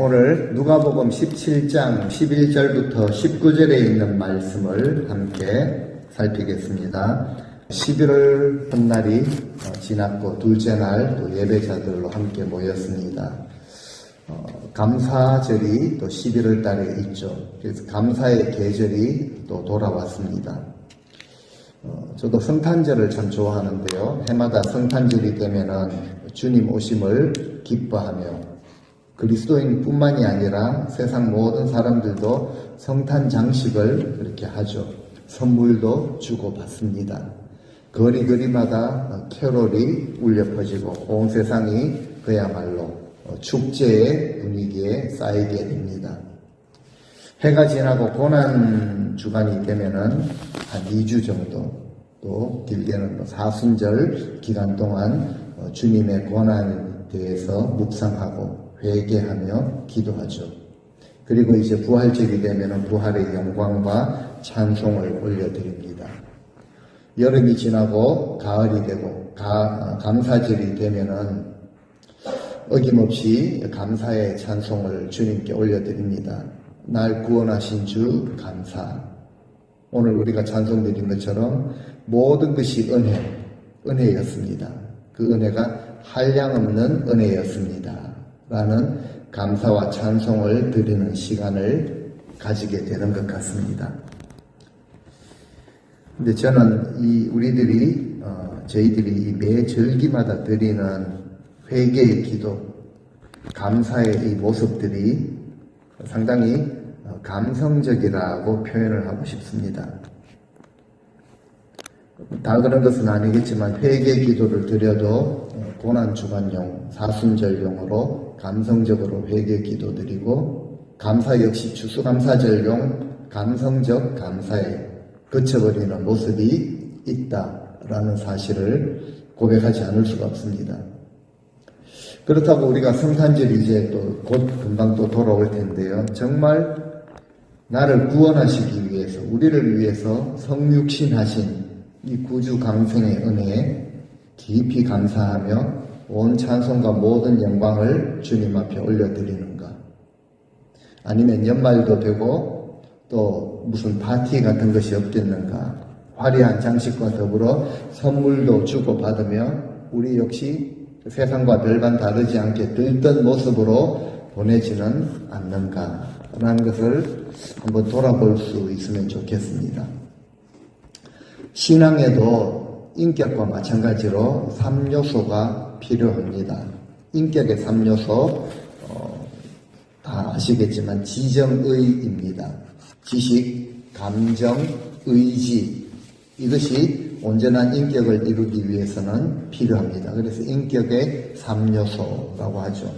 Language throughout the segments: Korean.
오늘 누가복음 17장 11절부터 19절에 있는 말씀을 함께 살피겠습니다. 11월 첫날이 지났고 둘째 날 또 예배자들로 함께 모였습니다. 감사절이 또 11월 달에 있죠. 그래서 감사의 계절이 또 돌아왔습니다. 저도 성탄절을 참 좋아하는데요. 해마다 성탄절이 되면은 주님 오심을 기뻐하며 그리스도인뿐만이 아니라 세상 모든 사람들도 성탄 장식을 그렇게 하죠. 선물도 주고 받습니다. 거리마다 캐롤이 울려 퍼지고 온 세상이 그야말로 축제의 분위기에 쌓이게 됩니다. 해가 지나고 고난 주간이 되면은 한 2주 정도, 또 길게는 사순절 기간 동안 주님의 고난에 대해서 묵상하고 회개하며 기도하죠. 그리고 이제 부활절이 되면은 부활의 영광과 찬송을 올려드립니다. 여름이 지나고 가을이 되고 감사절이 되면은 어김없이 감사의 찬송을 주님께 올려드립니다. 날 구원하신 주 감사. 오늘 우리가 찬송 드린 것처럼 모든 것이 은혜였습니다. 그 은혜가 한량없는 은혜였습니다. 라는 감사와 찬송을 드리는 시간을 가지게 되는 것 같습니다. 근데 저는 저희들이 매 절기마다 드리는 회개의 기도, 감사의 이 모습들이 상당히 감성적이라고 표현을 하고 싶습니다. 다 그런 것은 아니겠지만 회개 기도를 드려도 고난주간용, 사순절용으로 감성적으로 회개 기도 드리고 감사 역시 추수감사절용 감성적 감사에 그쳐버리는 모습이 있다라는 사실을 고백하지 않을 수가 없습니다. 그렇다고 우리가 성탄절이 이제 또 곧 금방 또 돌아올 텐데요. 정말 나를 구원하시기 위해서, 우리를 위해서 성육신하신 이 구주 강생의 은혜에 깊이 감사하며 온 찬송과 모든 영광을 주님 앞에 올려드리는가? 아니면 연말도 되고 또 무슨 파티 같은 것이 없겠는가? 화려한 장식과 더불어 선물도 주고받으며 우리 역시 세상과 별반 다르지 않게 들뜬 모습으로 보내지는 않는가? 라는 것을 한번 돌아볼 수 있으면 좋겠습니다. 신앙에도 인격과 마찬가지로 3요소가 필요합니다. 인격의 3요소 다 아시겠지만 지정의입니다. 지식, 감정, 의지 이것이 온전한 인격을 이루기 위해서는 필요합니다. 그래서 인격의 3요소라고 하죠.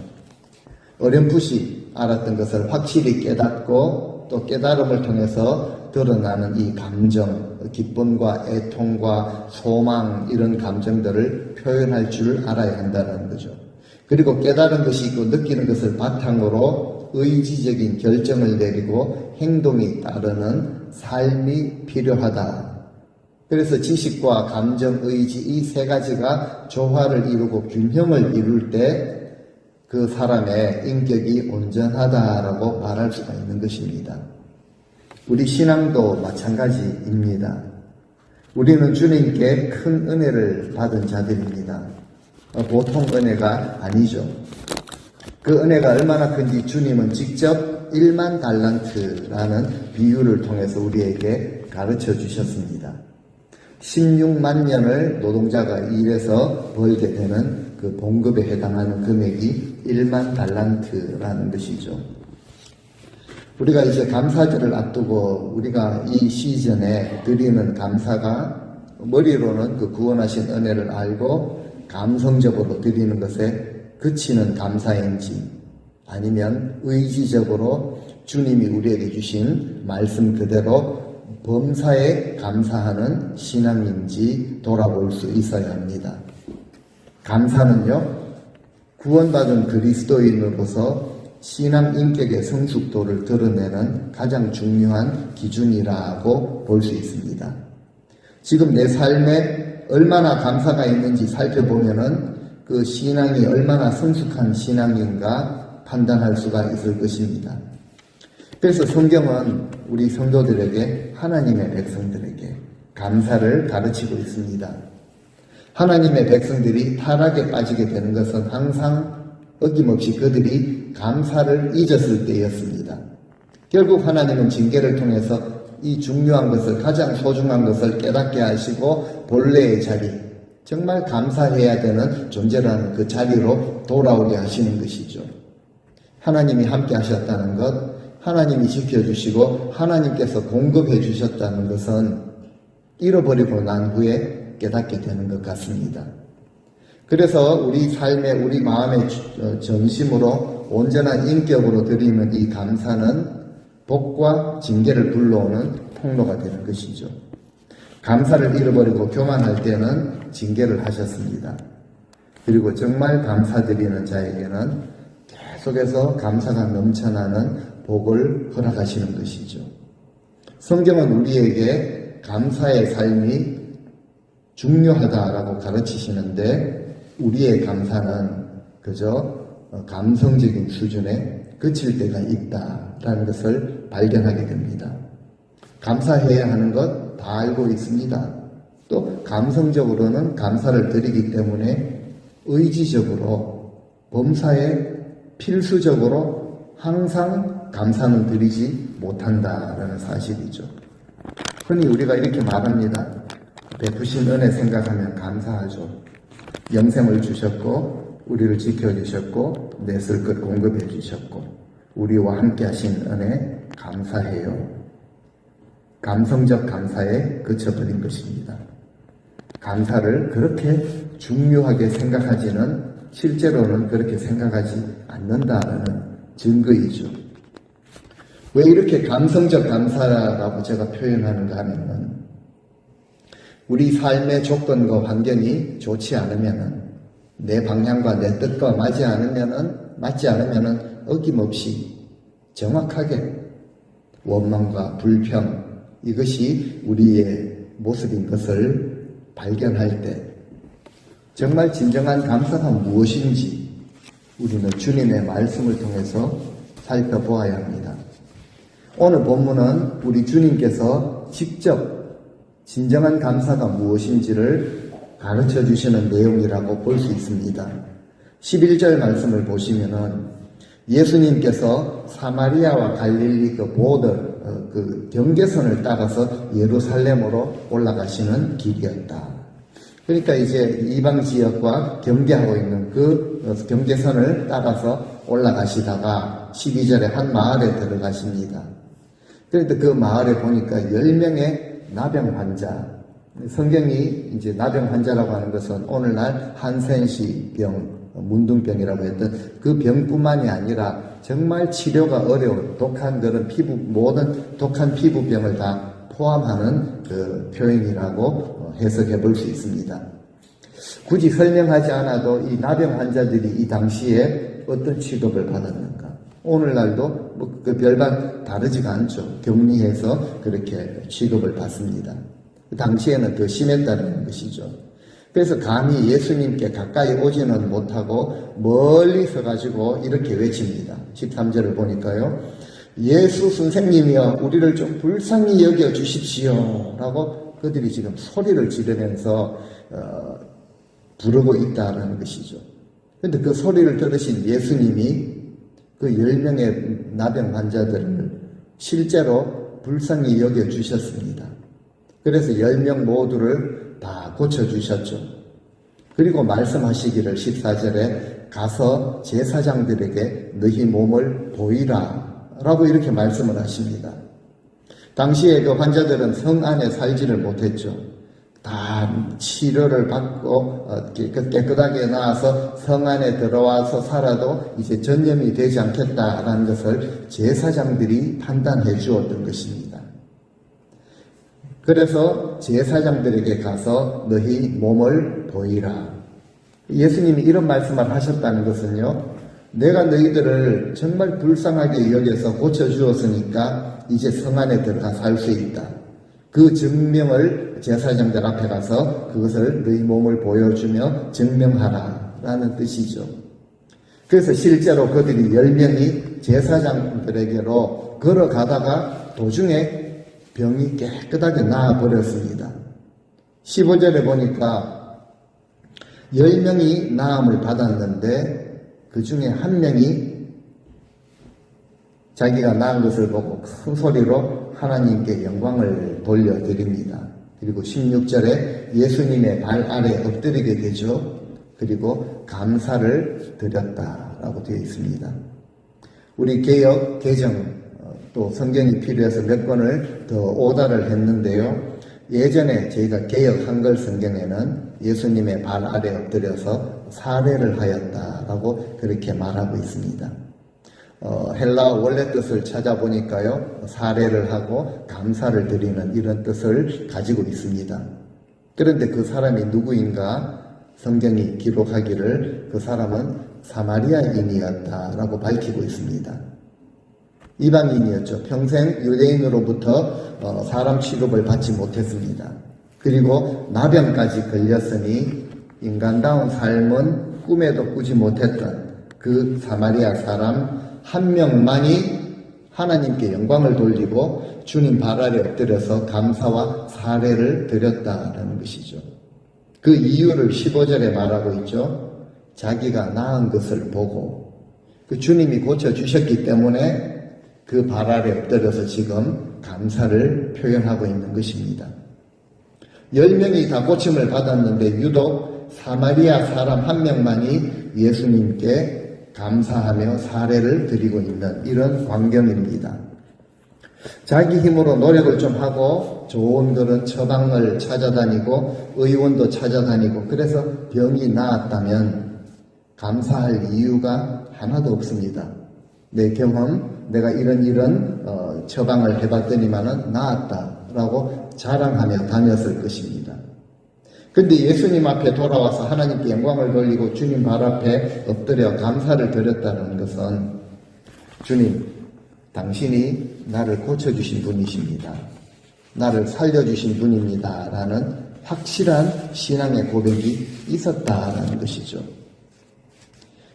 어렴풋이 알았던 것을 확실히 깨닫고 또 깨달음을 통해서 드러나는 이 감정, 기쁨과 애통과 소망 이런 감정들을 표현할 줄 알아야 한다는 거죠. 그리고 깨달은 것이 있고 느끼는 것을 바탕으로 의지적인 결정을 내리고 행동이 따르는 삶이 필요하다. 그래서 지식과 감정, 의지 이 세 가지가 조화를 이루고 균형을 이룰 때 그 사람의 인격이 온전하다라고 말할 수가 있는 것입니다. 우리 신앙도 마찬가지입니다. 우리는 주님께 큰 은혜를 받은 자들입니다. 보통 은혜가 아니죠. 그 은혜가 얼마나 큰지 주님은 직접 1만 달란트라는 비유를 통해서 우리에게 가르쳐 주셨습니다. 16만 년을 노동자가 일해서 벌게 되는 그 봉급에 해당하는 금액이 1만 달란트라는 것이죠. 우리가 이제 감사절을 앞두고 우리가 이 시즌에 드리는 감사가 머리로는 그 구원하신 은혜를 알고 감성적으로 드리는 것에 그치는 감사인지 아니면 의지적으로 주님이 우리에게 주신 말씀 그대로 범사에 감사하는 신앙인지 돌아볼 수 있어야 합니다. 감사는요, 구원받은 그리스도인으로서 신앙 인격의 성숙도를 드러내는 가장 중요한 기준이라고 볼 수 있습니다. 지금 내 삶에 얼마나 감사가 있는지 살펴보면은 그 신앙이 얼마나 성숙한 신앙인가 판단할 수가 있을 것입니다. 그래서 성경은 우리 성도들에게, 하나님의 백성들에게 감사를 가르치고 있습니다. 하나님의 백성들이 타락에 빠지게 되는 것은 항상 어김없이 그들이 감사를 잊었을 때였습니다. 결국 하나님은 징계를 통해서 이 중요한 것을, 가장 소중한 것을 깨닫게 하시고 본래의 자리, 정말 감사해야 되는 존재라는 그 자리로 돌아오게 하시는 것이죠. 하나님이 함께 하셨다는 것, 하나님이 지켜주시고 하나님께서 공급해 주셨다는 것은 잃어버리고 난 후에 깨닫게 되는 것 같습니다. 그래서 우리 삶에, 우리 마음의 전심으로 온전한 인격으로 드리는 이 감사는 복과 징계를 불러오는 통로가 되는 것이죠. 감사를 잃어버리고 교만할 때는 징계를 하셨습니다. 그리고 정말 감사드리는 자에게는 계속해서 감사가 넘쳐나는 복을 허락하시는 것이죠. 성경은 우리에게 감사의 삶이 중요하다라고 가르치시는데 우리의 감사는 그저 감성적인 수준에 그칠 때가 있다라는 것을 발견하게 됩니다. 감사해야 하는 것 다 알고 있습니다. 또 감성적으로는 감사를 드리기 때문에 의지적으로 범사에 필수적으로 항상 감사는 드리지 못한다라는 사실이죠. 흔히 우리가 이렇게 말합니다. 베푸신 은혜 생각하면 감사하죠. 영생을 주셨고 우리를 지켜주셨고 내 쓸 것 공급해 주셨고 우리와 함께 하신 은혜 감사해요. 감성적 감사에 그쳐버린 것입니다. 감사를 그렇게 중요하게 생각하지는, 실제로는 그렇게 생각하지 않는다는 증거이죠. 왜 이렇게 감성적 감사라고 제가 표현하는가 하면, 우리 삶의 조건과 환경이 좋지 않으면은, 내 방향과 내 뜻과 맞지 않으면은 어김없이 정확하게 원망과 불평, 이것이 우리의 모습인 것을 발견할 때 정말 진정한 감사가 무엇인지 우리는 주님의 말씀을 통해서 살펴보아야 합니다. 오늘 본문은 우리 주님께서 직접 진정한 감사가 무엇인지를 가르쳐 주시는 내용이라고 볼 수 있습니다. 11절 말씀을 보시면은 예수님께서 사마리아와 갈릴리 그 보더, 그 경계선을 따라서 예루살렘으로 올라가시는 길이었다. 그러니까 이제 이방 지역과 경계하고 있는 그 경계선을 따라서 올라가시다가 12절에 한 마을에 들어가십니다. 그런데 그 마을에 보니까 10명의 나병 환자, 성경이 이제 나병 환자라고 하는 것은 오늘날 한센시 병, 문둥병이라고 했던 그 병뿐만이 아니라 정말 치료가 어려운 독한 그런 모든 독한 피부병을 다 포함하는 그 표현이라고 해석해 볼 수 있습니다. 굳이 설명하지 않아도 이 나병 환자들이 이 당시에 어떤 취급을 받았는가? 오늘날도 그 별반 다르지가 않죠. 격리해서 그렇게 취급을 받습니다. 그 당시에는 더 심했다는 것이죠. 그래서 감히 예수님께 가까이 오지는 못하고 멀리 서가지고 이렇게 외칩니다. 13절을 보니까요. 예수 선생님이여 우리를 좀 불쌍히 여겨 주십시오 라고 그들이 지금 소리를 지르면서 부르고 있다는 것이죠. 그런데 그 소리를 들으신 예수님이 그 10명의 나병 환자들을 실제로 불쌍히 여겨 주셨습니다. 그래서 10명 모두를 다 고쳐주셨죠. 그리고 말씀하시기를 14절에 가서 제사장들에게 너희 몸을 보이라 라고 이렇게 말씀을 하십니다. 당시에 그 환자들은 성 안에 살지를 못했죠. 다 치료를 받고 깨끗하게 나와서 성 안에 들어와서 살아도 이제 전염이 되지 않겠다라는 것을 제사장들이 판단해 주었던 것입니다. 그래서 제사장들에게 가서 너희 몸을 보이라. 예수님이 이런 말씀을 하셨다는 것은요, 내가 너희들을 정말 불쌍하게 여겨서 고쳐주었으니까 이제 성 안에 들어가 살 수 있다. 그 증명을 제사장들 앞에 가서 그것을 너희 몸을 보여주며 증명하라 라는 뜻이죠. 그래서 실제로 그들이 10명이 제사장들에게로 걸어가다가 도중에 병이 깨끗하게 나아버렸습니다. 15절에 보니까 10명이 나음을 받았는데 그 중에 한 명이 자기가 나은 것을 보고 큰 소리로 하나님께 영광을 돌려드립니다. 그리고 16절에 예수님의 발 아래 엎드리게 되죠. 그리고 감사를 드렸다라고 되어 있습니다. 우리 개역, 개정, 또 성경이 필요해서 몇 권을 더 오달을 했는데요. 예전에 저희가 개역 한글 성경에는 예수님의 발 아래 엎드려서 사례를 하였다라고 그렇게 말하고 있습니다. 헬라 원래 뜻을 찾아보니까요, 사례를 하고 감사를 드리는 이런 뜻을 가지고 있습니다. 그런데 그 사람이 누구인가? 성경이 기록하기를 그 사람은 사마리아인이었다라고 밝히고 있습니다. 이방인이었죠. 평생 유대인으로부터 사람 취급을 받지 못했습니다. 그리고 나병까지 걸렸으니 인간다운 삶은 꿈에도 꾸지 못했던 그 사마리아 사람 한 명만이 하나님께 영광을 돌리고 주님 발 아래 엎드려서 감사와 사례를 드렸다라는 것이죠. 그 이유를 15절에 말하고 있죠. 자기가 나은 것을 보고 그 주님이 고쳐주셨기 때문에 그 발 아래 엎드려서 지금 감사를 표현하고 있는 것입니다. 10명이 다 고침을 받았는데 유독 사마리아 사람 한 명만이 예수님께 감사하며 사례를 드리고 있는 이런 광경입니다. 자기 힘으로 노력을 좀 하고 좋은 그런 처방을 찾아다니고 의원도 찾아다니고 그래서 병이 나았다면 감사할 이유가 하나도 없습니다. 내 경험, 내가 이런 처방을 해봤더니만은 나았다라고 자랑하며 다녔을 것입니다. 근데 예수님 앞에 돌아와서 하나님께 영광을 돌리고 주님 발 앞에 엎드려 감사를 드렸다는 것은 주님, 당신이 나를 고쳐주신 분이십니다. 나를 살려주신 분입니다. 라는 확실한 신앙의 고백이 있었다라는 것이죠.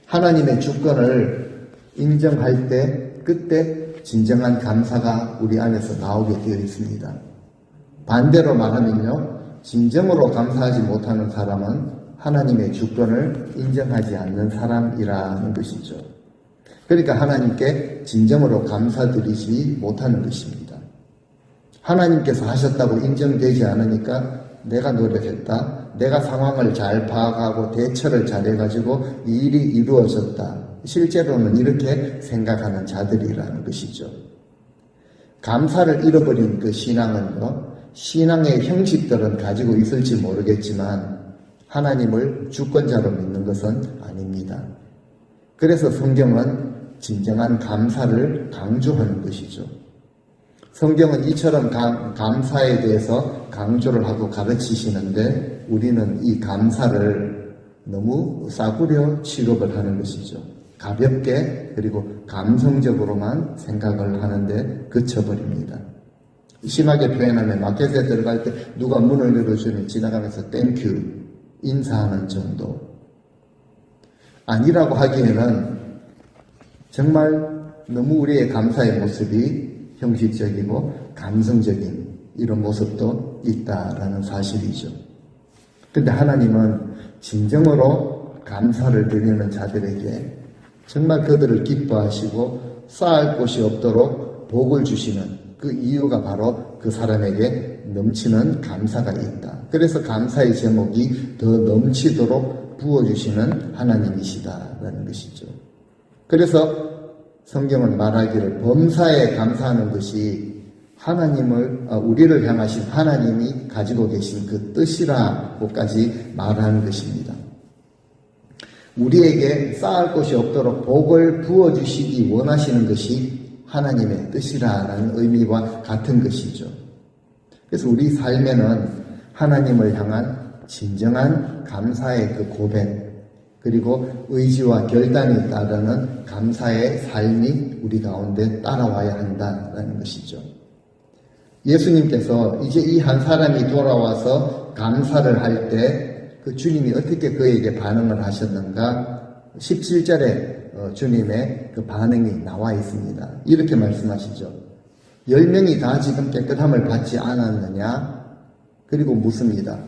하나님의 주권을 인정할 때 그때 진정한 감사가 우리 안에서 나오게 되어 있습니다. 반대로 말하면요, 진정으로 감사하지 못하는 사람은 하나님의 주권을 인정하지 않는 사람이라는 것이죠. 그러니까 하나님께 진정으로 감사드리지 못하는 것입니다. 하나님께서 하셨다고 인정되지 않으니까 내가 노력했다, 내가 상황을 잘 파악하고 대처를 잘해가지고 이 일이 이루어졌다. 실제로는 이렇게 생각하는 자들이라는 것이죠. 감사를 잃어버린 그 신앙은요, 신앙의 형식들은 가지고 있을지 모르겠지만 하나님을 주권자로 믿는 것은 아닙니다. 그래서 성경은 진정한 감사를 강조하는 것이죠. 성경은 이처럼 감사에 대해서 강조를 하고 가르치시는데 우리는 이 감사를 너무 싸구려 취급을 하는 것이죠. 가볍게 그리고 감성적으로만 생각을 하는데 그쳐버립니다. 심하게 표현하면 마켓에 들어갈 때 누가 문을 열어주면 지나가면서 땡큐 인사하는 정도. 아니라고 하기에는 정말 너무 우리의 감사의 모습이 형식적이고 감성적인 이런 모습도 있다라는 사실이죠. 근데 하나님은 진정으로 감사를 드리는 자들에게 정말 그들을 기뻐하시고 쌓을 곳이 없도록 복을 주시는 그 이유가 바로 그 사람에게 넘치는 감사가 있다. 그래서 감사의 제목이 더 넘치도록 부어주시는 하나님이시다라는 것이죠. 그래서 성경은 말하기를 범사에 감사하는 것이 우리를 향하신 하나님이 가지고 계신 그 뜻이라고까지 말하는 것입니다. 우리에게 쌓을 곳이 없도록 복을 부어주시기 원하시는 것이 하나님의 뜻이라는 의미와 같은 것이죠. 그래서 우리 삶에는 하나님을 향한 진정한 감사의 그 고백, 그리고 의지와 결단이 따르는 감사의 삶이 우리 가운데 따라와야 한다는 것이죠. 예수님께서 이제 이 한 사람이 돌아와서 감사를 할 때 그 주님이 어떻게 그에게 반응을 하셨는가? 17절에 주님의 그 반응이 나와 있습니다. 이렇게 말씀하시죠. 10명이 다 지금 깨끗함을 받지 않았느냐? 그리고 묻습니다.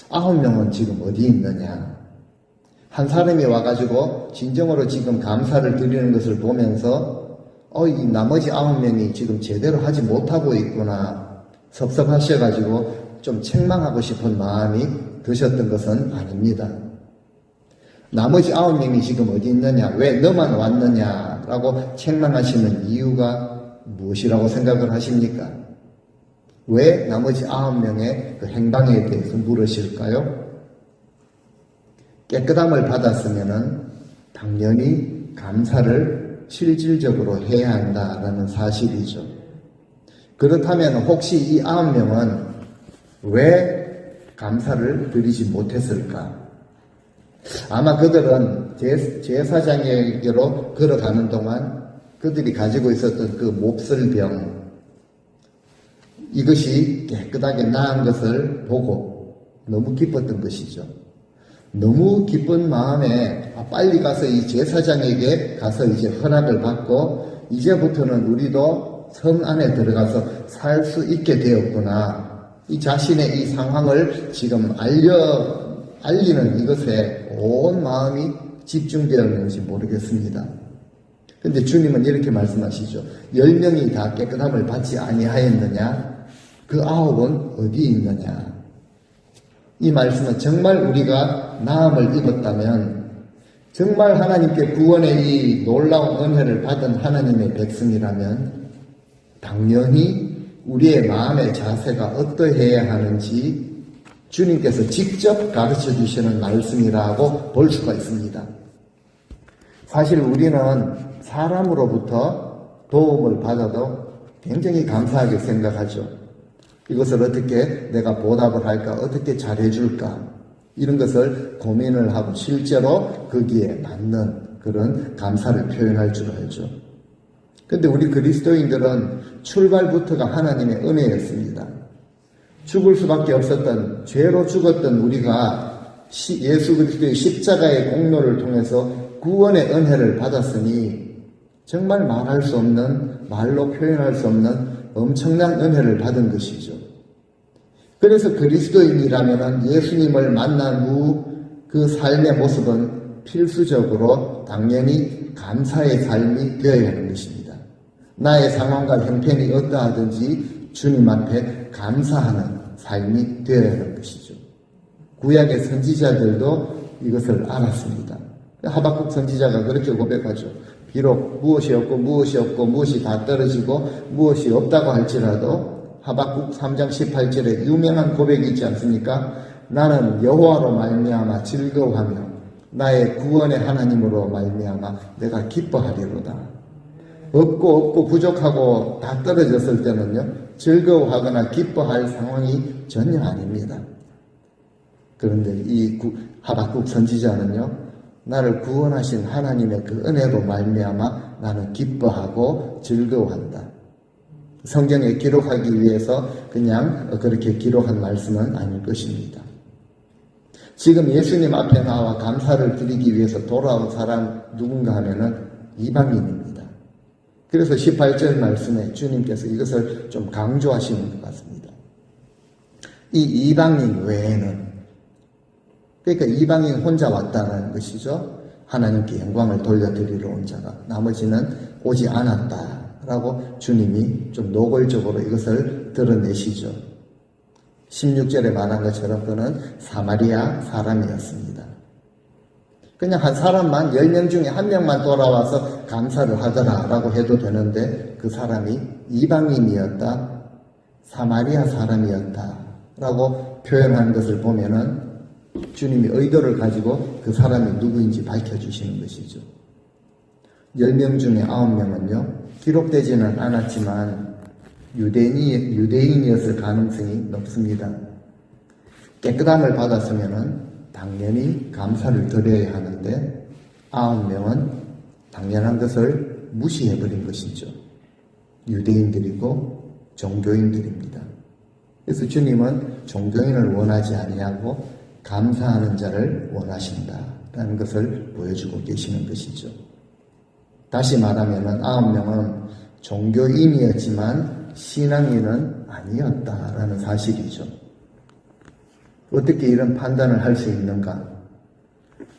9명은 지금 어디 있느냐? 한 사람이 와가지고 진정으로 지금 감사를 드리는 것을 보면서 이 나머지 9명이 지금 제대로 하지 못하고 있구나 섭섭하셔가지고 좀 책망하고 싶은 마음이 드셨던 것은 아닙니다. 나머지 9명이 지금 어디 있느냐? 왜 너만 왔느냐? 라고 책망하시는 이유가 무엇이라고 생각을 하십니까? 왜 나머지 9명의 그 행방에 대해서 물으실까요? 깨끗함을 받았으면은 당연히 감사를 실질적으로 해야 한다라는 사실이죠. 그렇다면 혹시 이 9명은 왜 감사를 드리지 못했을까? 아마 그들은 제사장에게로 걸어가는 동안 그들이 가지고 있었던 그 몹쓸병, 이것이 깨끗하게 나은 것을 보고 너무 기뻤던 것이죠. 너무 기쁜 마음에 빨리 가서 이 제사장에게 가서 이제 허락을 받고 이제부터는 우리도 성 안에 들어가서 살 수 있게 되었구나. 이 자신의 이 상황을 지금 알리는 이것에 온 마음이 집중되었는지 모르겠습니다. 근데 주님은 이렇게 말씀하시죠. 10명이 다 깨끗함을 받지 아니하였느냐? 그 9은 어디 있느냐? 이 말씀은 정말 우리가 나음을 입었다면, 정말 하나님께 구원의 이 놀라운 은혜를 받은 하나님의 백성이라면 당연히 우리의 마음의 자세가 어떠해야 하는지 주님께서 직접 가르쳐 주시는 말씀이라고 볼 수가 있습니다. 사실 우리는 사람으로부터 도움을 받아도 굉장히 감사하게 생각하죠. 이것을 어떻게 내가 보답을 할까, 어떻게 잘해줄까, 이런 것을 고민을 하고 실제로 거기에 맞는 그런 감사를 표현할 줄 알죠. 근데 우리 그리스도인들은 출발부터가 하나님의 은혜였습니다. 죽을 수밖에 없었던, 죄로 죽었던 우리가 예수 그리스도의 십자가의 공로를 통해서 구원의 은혜를 받았으니 정말 말할 수 없는, 말로 표현할 수 없는 엄청난 은혜를 받은 것이죠. 그래서 그리스도인이라면 예수님을 만난 후 그 삶의 모습은 필수적으로 당연히 감사의 삶이 되어야 하는 것입니다. 나의 상황과 형편이 어떠하든지 주님 앞에 감사하는 삶이 되어야 하는 것이죠. 구약의 선지자들도 이것을 알았습니다. 하박국 선지자가 그렇게 고백하죠. 비록 무엇이 없고 무엇이 다 떨어지고 무엇이 없다고 할지라도 하박국 3장 18절에 유명한 고백이 있지 않습니까? 나는 여호와로 말미암아 즐거워하며 나의 구원의 하나님으로 말미암아 내가 기뻐하리로다. 없고 부족하고 다 떨어졌을 때는요, 즐거워하거나 기뻐할 상황이 전혀 아닙니다. 그런데 이 하박국 선지자는요, 나를 구원하신 하나님의 그 은혜로 말미암아 나는 기뻐하고 즐거워한다. 성경에 기록하기 위해서 그냥 그렇게 기록한 말씀은 아닐 것입니다. 지금 예수님 앞에 나와 감사를 드리기 위해서 돌아온 사람 누군가 하면은 이방인입니다. 그래서 18절 말씀에 주님께서 이것을 좀 강조하시는 것 같습니다. 이 이방인 외에는, 그러니까 이방인 혼자 왔다는 것이죠. 하나님께 영광을 돌려드리러 온 자가, 나머지는 오지 않았다라고 주님이 좀 노골적으로 이것을 드러내시죠. 16절에 말한 것처럼 그는 사마리아 사람이었습니다. 그냥 한 사람만, 10명 중에 한 명만 돌아와서 감사를 하더라라고 해도 되는데 그 사람이 이방인이었다, 사마리아 사람이었다라고 표현하는 것을 보면은 주님이 의도를 가지고 그 사람이 누구인지 밝혀주시는 것이죠. 10명 중에 9명은요, 기록되지는 않았지만 유대인이었을 가능성이 높습니다. 깨끗함을 받았으면은 당연히 감사를 드려야 하는데 9명은 당연한 것을 무시해버린 것이죠. 유대인들이고 종교인들입니다. 그래서 주님은 종교인을 원하지 아니하고 감사하는 자를 원하신다라는 것을 보여주고 계시는 것이죠. 다시 말하면 9명은 종교인이었지만 신앙인은 아니었다라는 사실이죠. 어떻게 이런 판단을 할 수 있는가?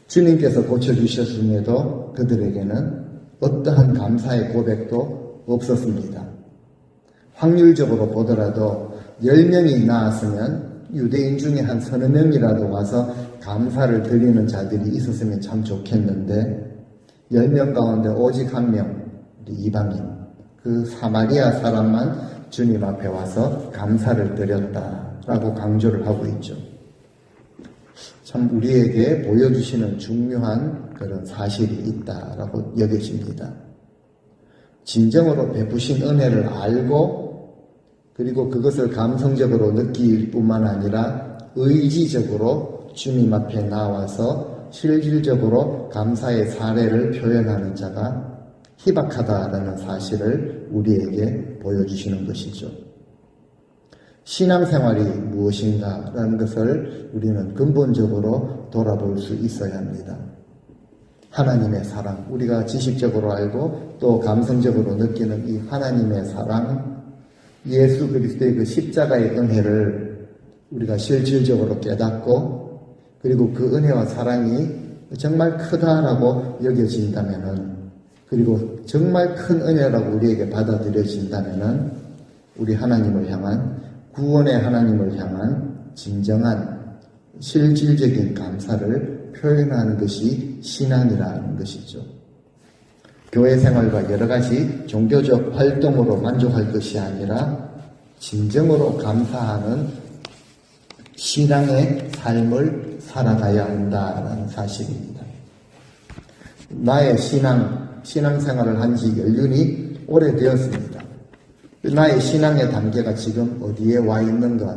주님께서 고쳐주셨음에도 그들에게는 어떠한 감사의 고백도 없었습니다. 확률적으로 보더라도 10명이 나왔으면 유대인 중에 한 서너 명이라도 와서 감사를 드리는 자들이 있었으면 참 좋겠는데 10명 가운데 오직 1명, 우리 이방인, 그 사마리아 사람만 주님 앞에 와서 감사를 드렸다라고 강조를 하고 있죠. 참 우리에게 보여주시는 중요한 그런 사실이 있다라고 여겨집니다. 진정으로 베푸신 은혜를 알고 그리고 그것을 감성적으로 느낄 뿐만 아니라 의지적으로 주님 앞에 나와서 실질적으로 감사의 사례를 표현하는 자가 희박하다라는 사실을 우리에게 보여주시는 것이죠. 신앙생활이 무엇인가라는 것을 우리는 근본적으로 돌아볼 수 있어야 합니다. 하나님의 사랑, 우리가 지식적으로 알고 또 감성적으로 느끼는 이 하나님의 사랑, 예수 그리스도의 그 십자가의 은혜를 우리가 실질적으로 깨닫고 그리고 그 은혜와 사랑이 정말 크다라고 여겨진다면은 그리고 정말 큰 은혜라고 우리에게 받아들여진다면은 우리 하나님을 향한 구원의 하나님을 향한 진정한 실질적인 감사를 표현하는 것이 신앙이라는 것이죠. 교회 생활과 여러 가지 종교적 활동으로 만족할 것이 아니라 진정으로 감사하는 신앙의 삶을 살아가야 한다는 사실입니다. 나의 신앙생활을 한 지 연륜이 오래되었습니다. 나의 신앙의 단계가 지금 어디에 와 있는가?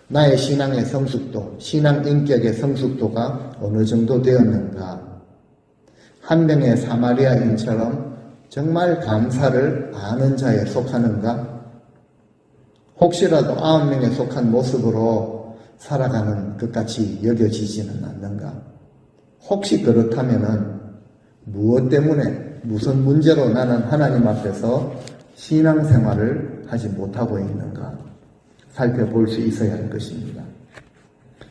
나의 신앙의 성숙도, 신앙 인격의 성숙도가 어느 정도 되었는가? 한 명의 사마리아인처럼 정말 감사를 아는 자에 속하는가? 혹시라도 9명에 속한 모습으로 살아가는 것 같이 여겨지지는 않는가? 혹시 그렇다면은 무엇 때문에, 무슨 문제로 나는 하나님 앞에서 신앙생활을 하지 못하고 있는가? 살펴볼 수 있어야 할 것입니다.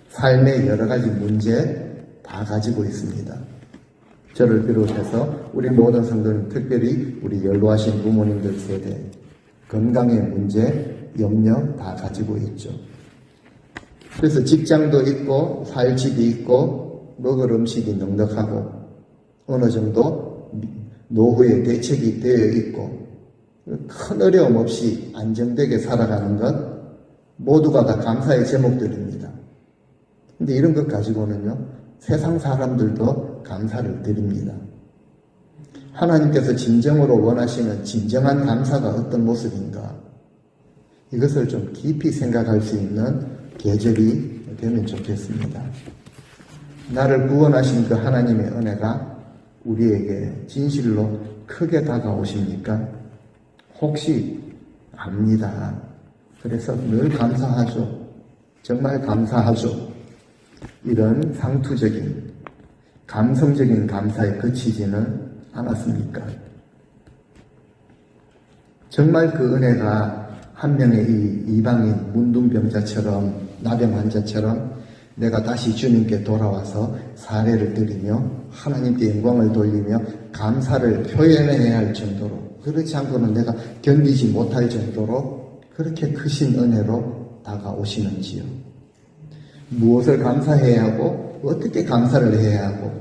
삶의 여러 가지 문제 다 가지고 있습니다. 저를 비롯해서 우리 모든 성도님, 특별히 우리 연로하신 부모님들 세대, 건강의 문제, 염려 다 가지고 있죠. 그래서 직장도 있고, 살 집이 있고, 먹을 음식이 넉넉하고, 어느 정도 노후에 대책이 되어 있고, 큰 어려움 없이 안정되게 살아가는 것, 모두가 다 감사의 제목들입니다. 근데 이런 것 가지고는요, 세상 사람들도 감사를 드립니다. 하나님께서 진정으로 원하시는 진정한 감사가 어떤 모습인가? 이것을 좀 깊이 생각할 수 있는 계절이 되면 좋겠습니다. 나를 구원하신 그 하나님의 은혜가 우리에게 진실로 크게 다가오십니까? 혹시 압니다. 그래서 늘 감사하죠. 정말 감사하죠. 이런 상투적인, 감성적인 감사에 그치지는 않았습니까? 정말 그 은혜가 한 명의 이 이방인 문둥병자처럼, 나병 환자처럼 내가 다시 주님께 돌아와서 사례를 드리며 하나님께 영광을 돌리며 감사를 표현해야 할 정도로, 그렇지 않고는 내가 견디지 못할 정도로 그렇게 크신 은혜로 다가오시는지요. 무엇을 감사해야 하고 어떻게 감사를 해야 하고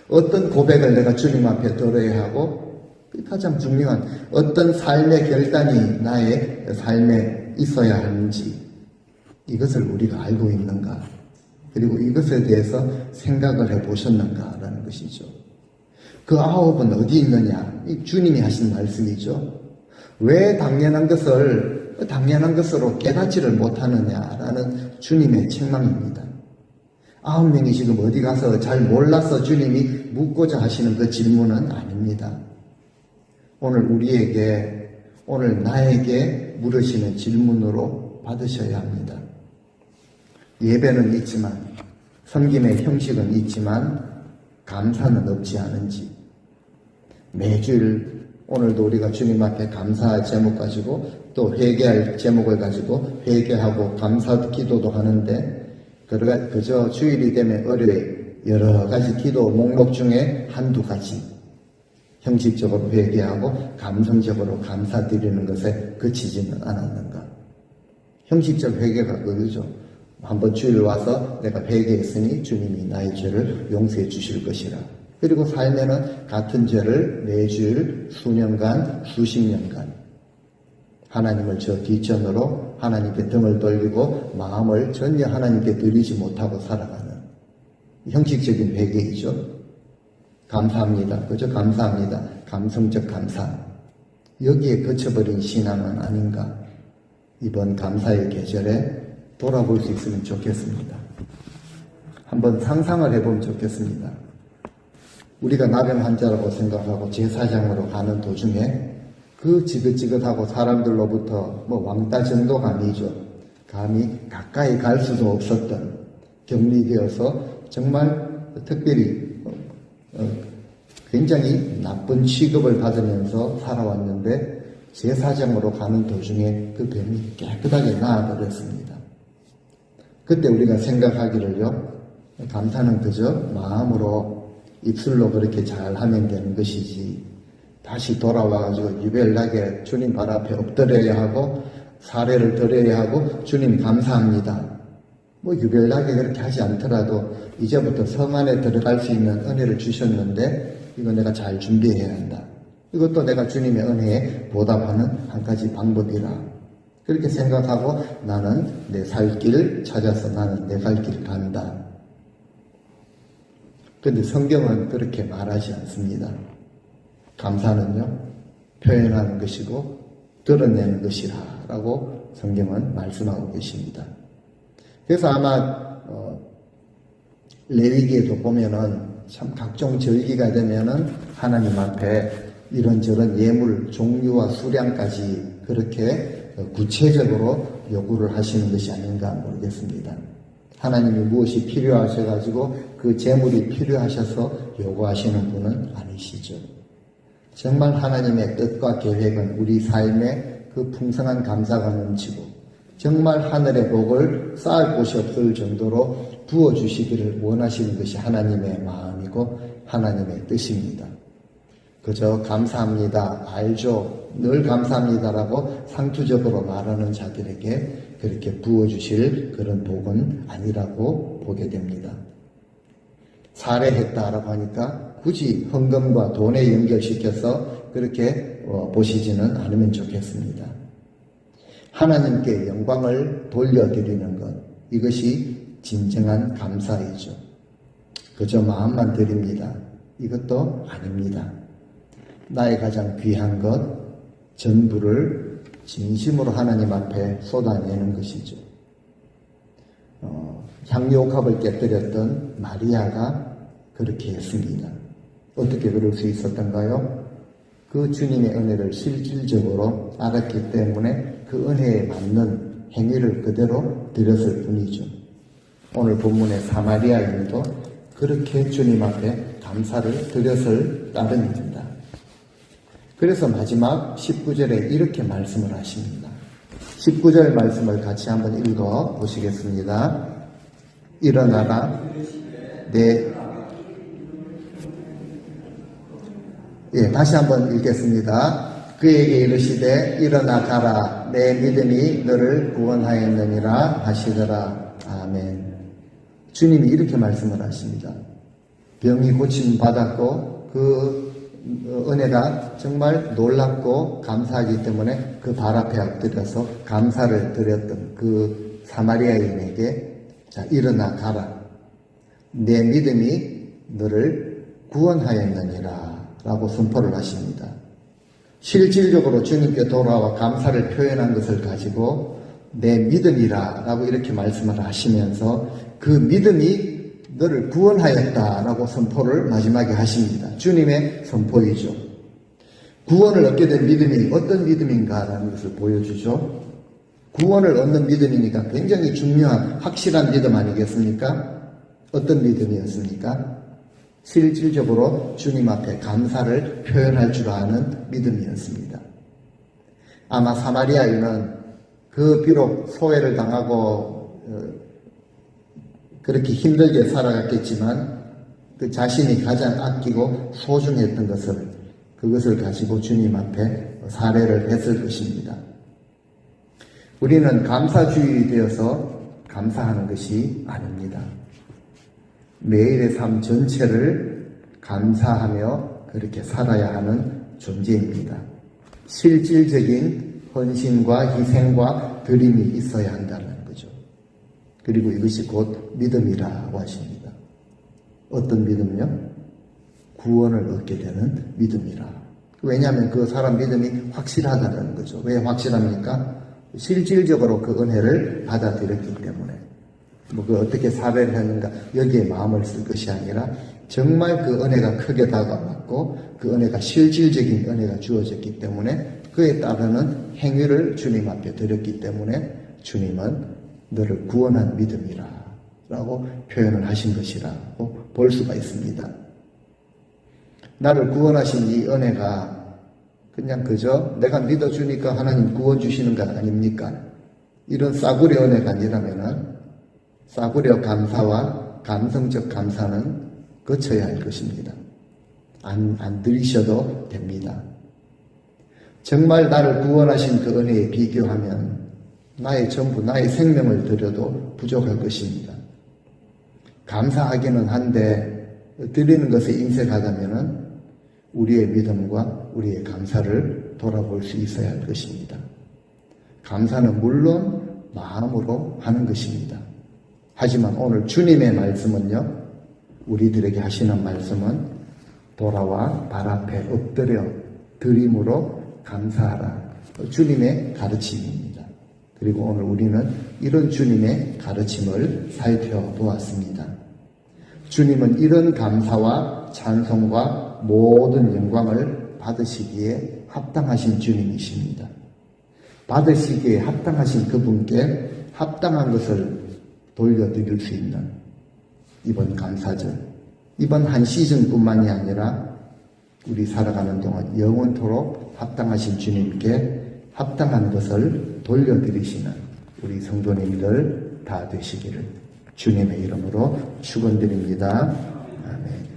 어떤 고백을 내가 주님 앞에 들어야 하고 가장 중요한 어떤 삶의 결단이 나의 삶에 있어야 하는지 이것을 우리가 알고 있는가? 그리고 이것에 대해서 생각을 해보셨는가라는 것이죠. 그 9은 어디 있느냐? 이 주님이 하신 말씀이죠. 왜 당연한 것으로 깨닫지를 못하느냐라는 주님의 책망입니다. 9명이 지금 어디 가서 잘 몰라서 주님이 묻고자 하시는 그 질문은 아닙니다. 오늘 나에게 물으시는 질문으로 받으셔야 합니다. 예배는 있지만, 섬김의 형식은 있지만 감사는 없지 않은지, 매주일 오늘도 우리가 주님 앞에 감사할 제목 가지고 또 회개할 제목을 가지고 회개하고 감사 기도도 하는데 그저 주일이 되면 월요일 여러 가지 기도 목록 중에 한두 가지 형식적으로 회개하고 감성적으로 감사드리는 것에 그치지는 않았는가. 형식적 회개가 그거죠. 한번 주일 와서 내가 회개했으니 주님이 나의 죄를 용서해 주실 것이라. 그리고 살면은 같은 죄를 매주일 수년간 수십 년간 하나님을 저 뒷전으로 하나님께 등을 돌리고 마음을 전혀 하나님께 드리지 못하고 살아가는 형식적인 회개이죠. 감사합니다. 그저 감사합니다. 감성적 감사. 여기에 그쳐버린 신앙은 아닌가. 이번 감사의 계절에 돌아볼 수 있으면 좋겠습니다. 한번 상상을 해보면 좋겠습니다. 우리가 나병 환자라고 생각하고 제사장으로 가는 도중에 그 지긋지긋하고 사람들로부터 왕따 정도가 아니죠. 감히 가까이 갈 수도 없었던 격리되어서 정말 특별히 굉장히 나쁜 취급을 받으면서 살아왔는데 제사장으로 가는 도중에 그 병이 깨끗하게 나아버렸습니다. 그때 우리가 생각하기를요, 감사는 그저 마음으로 입술로 그렇게 잘 하면 되는 것이지 다시 돌아와가지고 유별나게 주님 발 앞에 엎드려야 하고 사례를 드려야 하고 주님 감사합니다. 유별나게 그렇게 하지 않더라도 이제부터 성 안에 들어갈 수 있는 은혜를 주셨는데 이거 내가 잘 준비해야 한다. 이것도 내가 주님의 은혜에 보답하는 한 가지 방법이라. 그렇게 생각하고 나는 내 살 길 찾아서 나는 내 갈 길 간다. 그런데 성경은 그렇게 말하지 않습니다. 감사는요, 표현하는 것이고 드러내는 것이라 라고 성경은 말씀하고 계십니다. 그래서 아마 레위기에도 보면은 참 각종 절기가 되면은 하나님 앞에 이런저런 예물 종류와 수량까지 그렇게 구체적으로 요구를 하시는 것이 아닌가 모르겠습니다. 하나님이 무엇이 필요하셔가지고 그 재물이 필요하셔서 요구하시는 분은 아니시죠. 정말 하나님의 뜻과 계획은 우리 삶에 그 풍성한 감사가 넘치고 정말 하늘의 복을 쌓을 곳이 없을 정도로 부어주시기를 원하시는 것이 하나님의 마음이고 하나님의 뜻입니다. 그저 감사합니다, 알죠, 늘 감사합니다라고 상투적으로 말하는 자들에게 그렇게 부어주실 그런 복은 아니라고 보게 됩니다. 살해했다라고 하니까 굳이 헌금과 돈에 연결시켜서 그렇게 보시지는 않으면 좋겠습니다. 하나님께 영광을 돌려드리는 것, 이것이 진정한 감사이죠. 그저 마음만 드립니다. 이것도 아닙니다. 나의 가장 귀한 것, 전부를 진심으로 하나님 앞에 쏟아내는 것이죠. 향유옥합을 깨뜨렸던 마리아가 그렇게 했습니다. 어떻게 그럴 수 있었던가요? 그 주님의 은혜를 실질적으로 알았기 때문에 그 은혜에 맞는 행위를 그대로 드렸을 뿐이죠. 오늘 본문의 사마리아인도 그렇게 주님 앞에 감사를 드렸을 따름입니다. 그래서 마지막 19절에 이렇게 말씀을 하십니다. 19절 말씀을 같이 한번 읽어 보시겠습니다. 일어나라 다시 한번 읽겠습니다. 그에게 이르시되 일어나 가라, 내 믿음이 너를 구원하였느니라 하시더라. 아멘. 주님이 이렇게 말씀을 하십니다. 병이 고침 받았고 그 은혜가 정말 놀랍고 감사하기 때문에 그 발 앞에 엎드려서 감사를 드렸던 그 사마리아인에게 자, 일어나 가라, 내 믿음이 너를 구원하였느니라 라고 선포를 하십니다. 실질적으로 주님께 돌아와 감사를 표현한 것을 가지고 내 믿음이라 라고 이렇게 말씀을 하시면서 그 믿음이 너를 구원하였다 라고 선포를 마지막에 하십니다. 주님의 선포이죠. 구원을 얻게 된 믿음이 어떤 믿음인가 라는 것을 보여주죠. 구원을 얻는 믿음이니까 굉장히 중요한 확실한 믿음 아니겠습니까? 어떤 믿음이었습니까? 실질적으로 주님 앞에 감사를 표현할 줄 아는 믿음이었습니다. 아마 사마리아인은 그 비록 소외를 당하고 그렇게 힘들게 살아갔겠지만 그 자신이 가장 아끼고 소중했던 그것을 가지고 주님 앞에 사례를 했을 것입니다. 우리는 감사주의 되어서 감사하는 것이 아닙니다. 매일의 삶 전체를 감사하며 그렇게 살아야 하는 존재입니다. 실질적인 헌신과 희생과 드림이 있어야 한다는 거죠. 그리고 이것이 곧 믿음이라고 하십니다. 어떤 믿음요? 구원을 얻게 되는 믿음이라. 왜냐하면 그 사람 믿음이 확실하다는 거죠. 왜 확실합니까? 실질적으로 그 은혜를 받아들였기 때문에. 그 어떻게 사례를 했는가 여기에 마음을 쓸 것이 아니라 정말 그 은혜가 크게 다가왔고 그 은혜가 실질적인 은혜가 주어졌기 때문에 그에 따르는 행위를 주님 앞에 드렸기 때문에 주님은 너를 구원한 믿음이라 라고 표현을 하신 것이라고 볼 수가 있습니다. 나를 구원하신 이 은혜가 그냥 그저 내가 믿어주니까 하나님 구원 주시는 것 아닙니까? 이런 싸구려 은혜가 아니라면은 싸구려 감사와 감성적 감사는 거쳐야 할 것입니다. 안 들이셔도 됩니다. 정말 나를 구원하신 그 은혜에 비교하면 나의 전부, 나의 생명을 드려도 부족할 것입니다. 감사하기는 한데 드리는 것에 인색하다면은 우리의 믿음과 우리의 감사를 돌아볼 수 있어야 할 것입니다. 감사는 물론 마음으로 하는 것입니다. 하지만 오늘 주님의 말씀은요, 우리들에게 하시는 말씀은 돌아와 발 앞에 엎드려 드림으로 감사하라. 주님의 가르침입니다. 그리고 오늘 우리는 이런 주님의 가르침을 살펴보았습니다. 주님은 이런 감사와 찬송과 모든 영광을 받으시기에 합당하신 주님이십니다. 받으시기에 합당하신 그분께 합당한 것을 돌려드릴 수 있는 이번 감사절, 이번 한 시즌뿐만이 아니라 우리 살아가는 동안 영원토록 합당하신 주님께 합당한 것을 돌려드리시는 우리 성도님들 다 되시기를 주님의 이름으로 축원드립니다. 아멘.